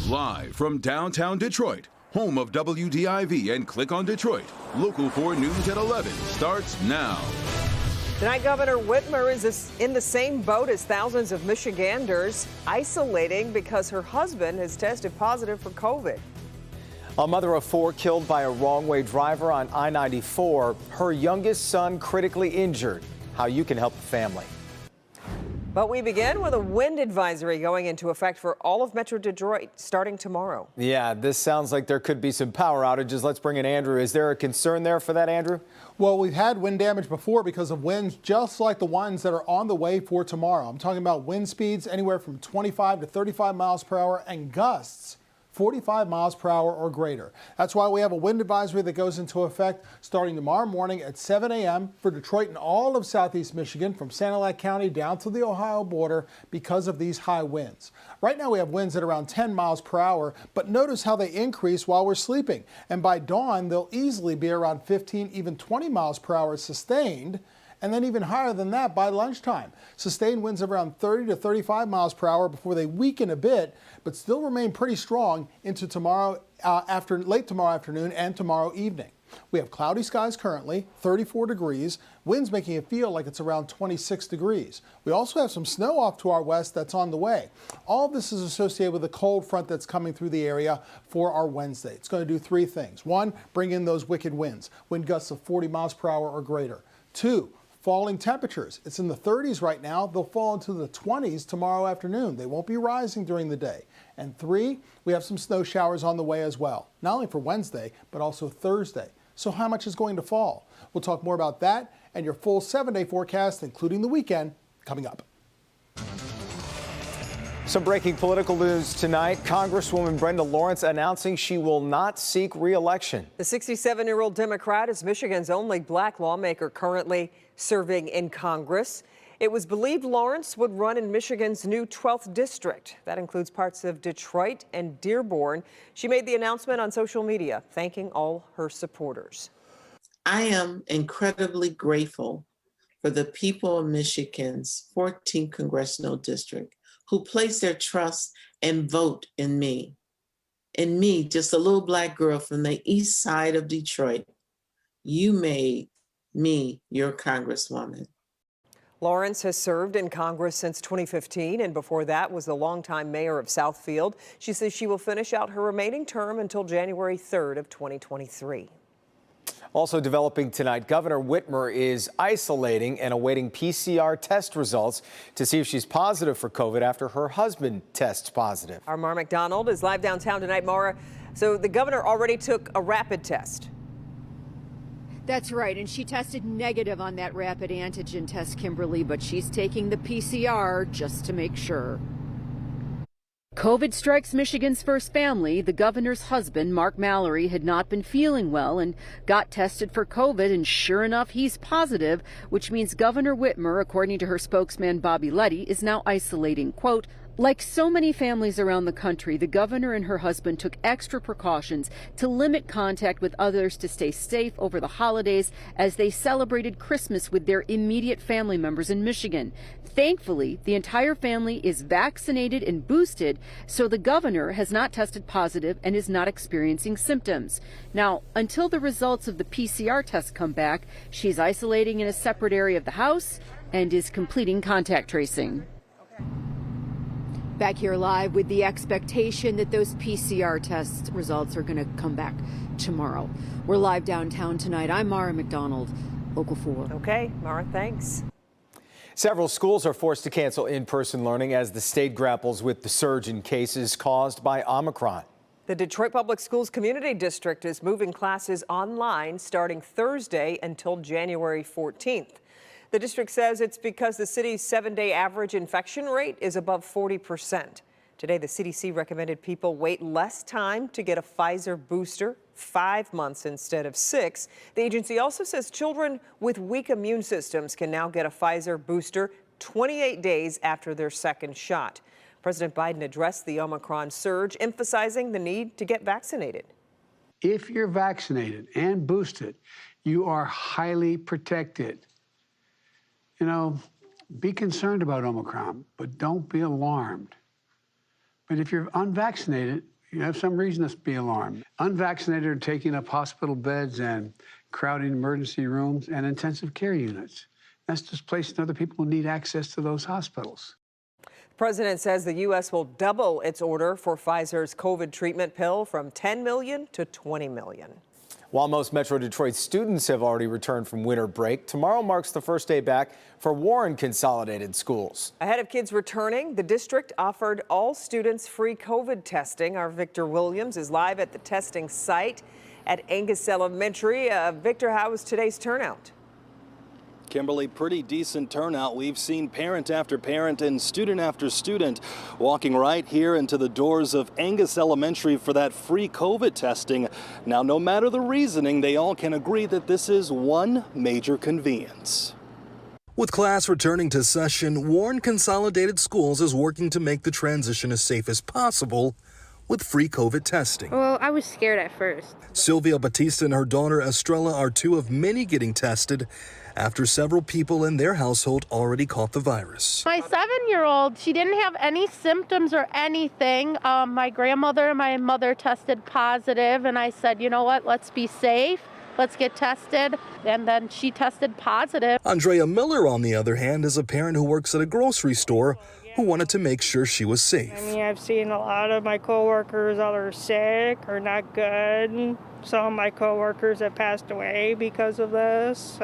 Live from downtown Detroit, home of WDIV and Click on Detroit, Local 4 News at 11 starts now. Tonight, Governor Whitmer is in the same boat as thousands of Michiganders, isolating because her husband has tested positive for COVID. A mother of 4 killed by a wrong-way driver on I-94. Her youngest son critically injured. How you can help the family. But we begin with a wind advisory going into effect for all of Metro Detroit starting tomorrow. Yeah, this sounds like there could be some power outages. Let's bring in Andrew. Is there a concern there for that, Andrew? Well, we've had wind damage before because of winds just like the ones that are on the way for tomorrow. I'm talking about wind speeds anywhere from 25 to 35 miles per hour and gusts 45 miles per hour or greater. That's why we have a wind advisory that goes into effect starting tomorrow morning at 7 a.m. for Detroit and all of southeast Michigan from Sanilac County down to the Ohio border because of these high winds. Right now we have winds at around 10 miles per hour, but notice how they increase while we're sleeping. And by dawn, they'll easily be around 15, even 20 miles per hour sustained, and then even higher than that by lunchtime. Sustained winds of around 30 to 35 miles per hour before they weaken a bit, but still remain pretty strong into tomorrow late tomorrow afternoon and tomorrow evening. We have cloudy skies currently, 34 degrees, winds making it feel like it's around 26 degrees. We also have some snow off to our west that's on the way. All of this is associated with a cold front that's coming through the area for our Wednesday. It's going to do 3 things. 1, bring in those wicked winds, wind gusts of 40 miles per hour or greater. 2, falling temperatures. It's in the 30s right now. They'll fall into the 20s tomorrow afternoon. They won't be rising during the day. And 3, we have some snow showers on the way as well, not only for Wednesday, but also Thursday. So how much is going to fall? We'll talk more about that and your full 7-day forecast, including the weekend, coming up. Some breaking political news tonight. Congresswoman Brenda Lawrence announcing she will not seek re-election. The 67-year-old Democrat is Michigan's only black lawmaker currently serving in Congress. It was believed Lawrence would run in Michigan's new 12th district. That includes parts of Detroit and Dearborn. She made the announcement on social media, thanking all her supporters. I am incredibly grateful for the people of Michigan's 14th Congressional District who place their trust and vote in me. In me, just a little black girl from the east side of Detroit. You made me your Congresswoman. Lawrence has served in Congress since 2015, and before that was the longtime mayor of Southfield. She says she will finish out her remaining term until January 3rd of 2023. Also developing tonight, Governor Whitmer is isolating and awaiting PCR test results to see if she's positive for COVID after her husband tests positive. Our Mara McDonald is live downtown tonight. Mara, so the governor already took a rapid test. That's right, and she tested negative on that rapid antigen test, Kimberly, but she's taking the PCR just to make sure. COVID strikes Michigan's first family. The governor's husband, Mark Mallory, had not been feeling well and got tested for COVID, and sure enough, he's positive, which means Governor Whitmer, according to her spokesman Bobby Letty, is now isolating. Quote, like so many families around the country, the governor and her husband took extra precautions to limit contact with others to stay safe over the holidays as they celebrated Christmas with their immediate family members in Michigan. Thankfully, the entire family is vaccinated and boosted, so the governor has not tested positive and is not experiencing symptoms. Now, until the results of the PCR test come back, she's isolating in a separate area of the house and is completing contact tracing. Back here live with the expectation that those PCR test results are going to come back tomorrow. We're live downtown tonight. I'm Mara McDonald, Local 4. Okay, Mara, thanks. Several schools are forced to cancel in-person learning as the state grapples with the surge in cases caused by Omicron. The Detroit Public Schools Community District is moving classes online starting Thursday until January 14th. The district says it's because the city's 7-day average infection rate is above 40%. Today, the CDC recommended people wait less time to get a Pfizer booster, 5 months instead of 6. The agency also says children with weak immune systems can now get a Pfizer booster 28 days after their second shot. President Biden addressed the Omicron surge, emphasizing the need to get vaccinated. If you're vaccinated and boosted, you are highly protected. You know, be concerned about Omicron, but don't be alarmed. But if you're unvaccinated, You have some reason to be alarmed. Unvaccinated are taking up hospital beds and crowding emergency rooms and intensive care units. That's displacing other people who need access to those hospitals. The president says the U.S. will double its order for Pfizer's COVID treatment pill from 10 million to 20 million. While most Metro Detroit students have already returned from winter break, tomorrow marks the first day back for Warren Consolidated Schools. Ahead of kids returning, the district offered all students free COVID testing. Our Victor Williams is live at the testing site at Angus Elementary. Victor, how was today's turnout? Kimberly, pretty decent turnout. We've seen parent after parent and student after student walking right here into the doors of Angus Elementary for that free COVID testing. Now, no matter the reasoning, they all can agree that this is one major convenience. With class returning to session, Warren Consolidated Schools is working to make the transition as safe as possible with free COVID testing. Well, I was scared at first. Sylvia Batista and her daughter Estrella are two of many getting tested after several people in their household already caught the virus. My 7-year-old, she didn't have any symptoms or anything. My grandmother and my mother tested positive, and I said, you know what, let's be safe. Let's get tested. And then she tested positive. Andrea Miller, on the other hand, is a parent who works at a grocery store who wanted to make sure she was safe. I mean, I've seen a lot of my coworkers that are sick or not good. Some of my coworkers have passed away because of this.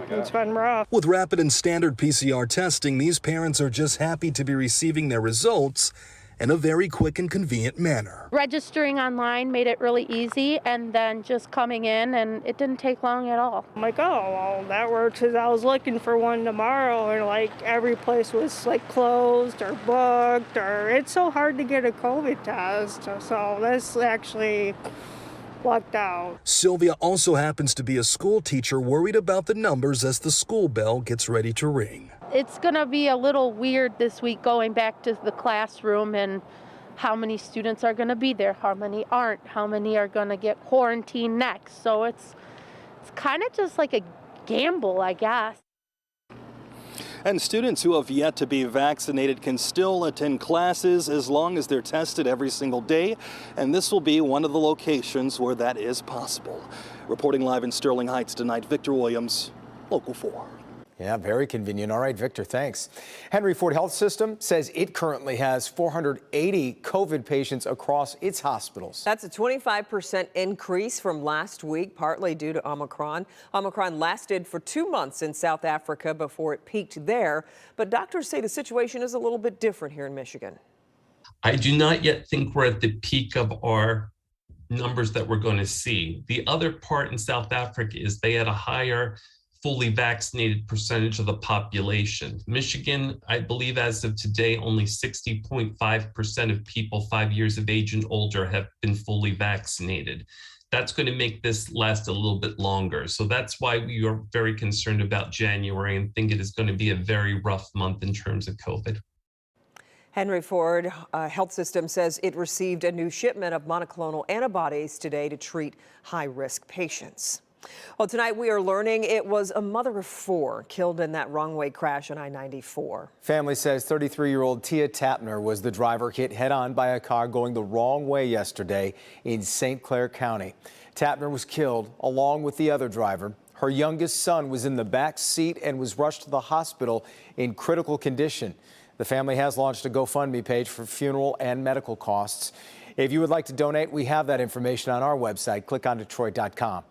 It's been rough. With rapid and standard PCR testing, these parents are just happy to be receiving their results in a very quick and convenient manner. Registering online made it really easy, and then just coming in, and it didn't take long at all. I'm like, oh, well, that works, because I was looking for one tomorrow, and like every place was like closed or booked, or it's so hard to get a COVID test. So this actually lucked out. Sylvia also happens to be a school teacher worried about the numbers as the school bell gets ready to ring. It's going to be a little weird this week going back to the classroom and how many students are going to be there, how many aren't, how many are going to get quarantined next. So it's kind of just like a gamble, I guess. And students who have yet to be vaccinated can still attend classes as long as they're tested every single day. And this will be one of the locations where that is possible. Reporting live in Sterling Heights tonight, Victor Williams, Local 4. Yeah, very convenient. All right, Victor, thanks. Henry Ford Health System says it currently has 480 COVID patients across its hospitals. That's a 25% increase from last week, partly due to Omicron. Omicron lasted for 2 months in South Africa before it peaked there. But doctors say the situation is a little bit different here in Michigan. I do not yet think we're at the peak of our numbers that we're going to see. The other part in South Africa is they had a higher fully vaccinated percentage of the population. Michigan, I believe as of today, only 60.5% of people 5 years of age and older have been fully vaccinated. That's going to make this last a little bit longer. So that's why we are very concerned about January and think it is going to be a very rough month in terms of COVID. Henry Ford Health System says it received a new shipment of monoclonal antibodies today to treat high-risk patients. Well, tonight we are learning it was a mother of 4 killed in that wrong-way crash on I-94. Family says 33-year-old Tia Tapner was the driver hit head-on by a car going the wrong way yesterday in St. Clair County. Tapner was killed along with the other driver. Her youngest son was in the back seat and was rushed to the hospital in critical condition. The family has launched a GoFundMe page for funeral and medical costs. If you would like to donate, we have that information on our website, clickondetroit.com.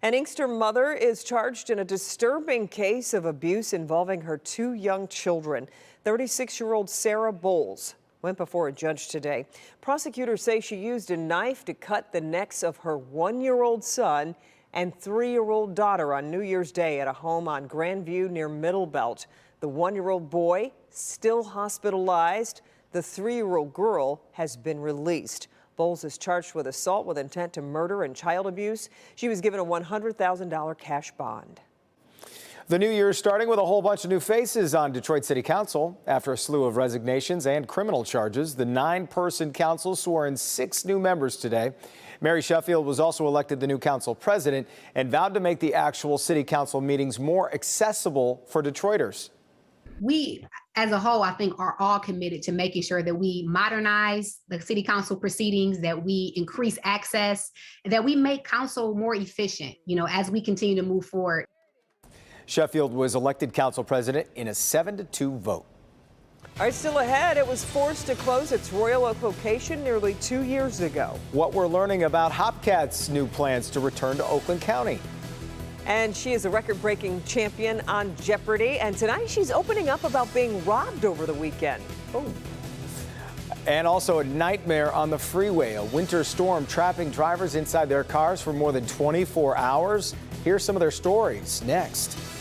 An Inkster mother is charged in a disturbing case of abuse involving her 2 young children. 36-year-old Sarah Bowles went before a judge today. Prosecutors say she used a knife to cut the necks of her 1-year-old son and 3-year-old daughter on New Year's Day at a home on Grandview near Middlebelt. The 1-year-old boy still hospitalized. The 3-year-old girl has been released. Bowles is charged with assault with intent to murder and child abuse. She was given a $100,000 cash bond. The new year is starting with a whole bunch of new faces on Detroit City Council. After a slew of resignations and criminal charges, the 9-person council swore in 6 new members today. Mary Sheffield was also elected the new council president and vowed to make the actual city council meetings more accessible for Detroiters. We as a whole, I think are all committed to making sure that we modernize the city council proceedings, that we increase access, and that we make council more efficient, as we continue to move forward. Sheffield was elected council president in a 7-2 vote. All right, still ahead, it was forced to close its Royal Oak location nearly 2 years ago. What we're learning about Hopcat's new plans to return to Oakland County. And she is a record-breaking champion on Jeopardy! And tonight she's opening up about being robbed over the weekend. Oh. And also a nightmare on the freeway. A winter storm trapping drivers inside their cars for more than 24 hours. Here's some of their stories next.